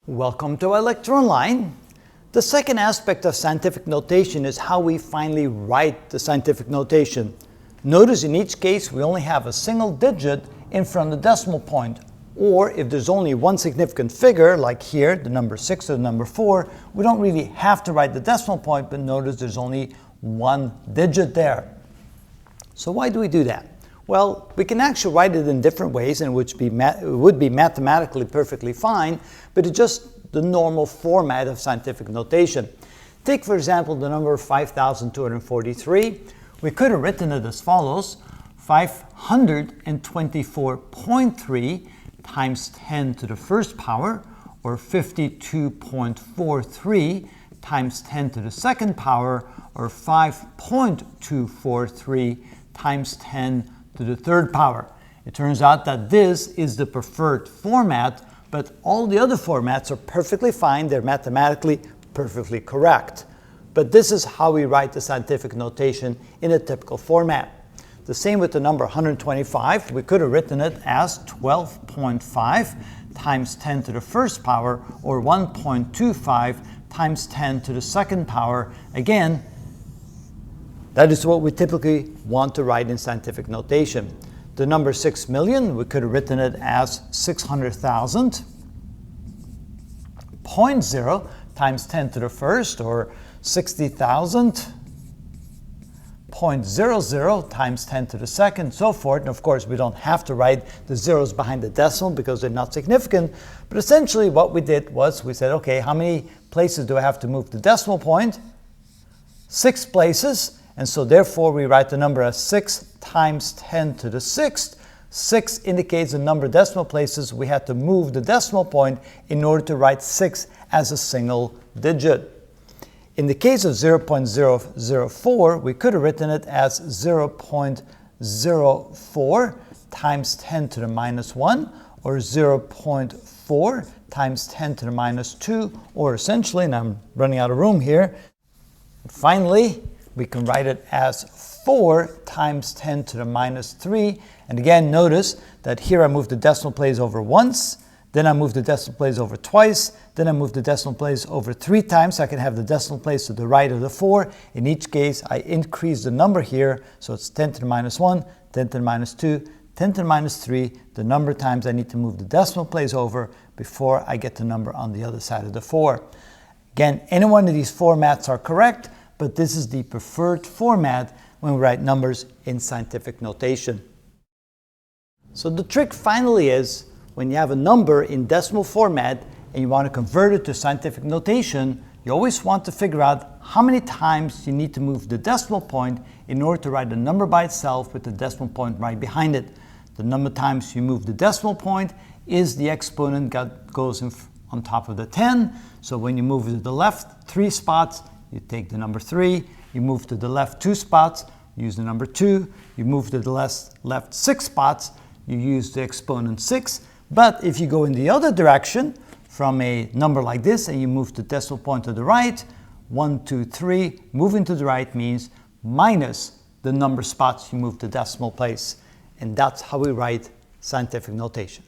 Welcome to our lecture online. The second aspect of scientific notation is how we finally write the scientific notation. Notice in each case we only have a single digit in front of the decimal point, or if there's only one significant figure, like here, the number 6 or the number 4, we don't really have to write the decimal point, but notice there's only one digit there. So why do we do that? Well, we can actually write it in different ways, in which it would be mathematically perfectly fine, but it's just the normal format of scientific notation. Take, for example, the number 5,243. We could have written it as follows: 524.3 times 10 to the first power, or 52.43 times 10 to the second power, or 5.243 times 10 to the third power. It turns out that this is the preferred format, but all the other formats are perfectly fine. They're mathematically perfectly correct. But this is how we write the scientific notation in a typical format. The same with the number 125. We could have written it as 12.5 times 10 to the first power, or 1.25 times 10 to the second power. Again, that is what we typically want to write in scientific notation. The number 6 million, we could have written it as 600,000. 0.0 times 10 to the first, or 60,000. 0.00 times 10 to the second, so forth. And of course, we don't have to write the zeros behind the decimal because they're not significant. But essentially what we did was we said, okay, how many places do I have to move the decimal point? 6 places. And so therefore we write the number as 6 times 10 to the 6th. 6 indicates the number of decimal places we had to move the decimal point in order to write 6 as a single digit. In the case of 0.004, we could have written it as 0.04 times 10 to the minus 1, or 0.4 times 10 to the minus 2, or essentially, and I'm running out of room here, finally, we can write it as 4 times 10 to the minus 3. And again, notice that here I move the decimal place over once, then I move the decimal place over twice, then I move the decimal place over 3 times, so I can have the decimal place to the right of the 4. In each case, I increase the number here, so it's 10 to the minus 1, 10 to the minus 2, 10 to the minus 3, the number of times I need to move the decimal place over before I get the number on the other side of the 4. Again, any one of these formats are correct, but this is the preferred format when we write numbers in scientific notation. So the trick finally is, when you have a number in decimal format and you want to convert it to scientific notation, you always want to figure out how many times you need to move the decimal point in order to write the number by itself with the decimal point right behind it. The number of times you move the decimal point is the exponent that goes on top of the 10. So when you move to the left 3 spots, you take the number 3, you move to the left 2 spots, use the number 2, you move to the left 6 spots, you use the exponent 6. But if you go in the other direction, from a number like this, and you move the decimal point to the right, 1, 2, 3, moving to the right means minus the number of spots you move the decimal place. And that's how we write scientific notation.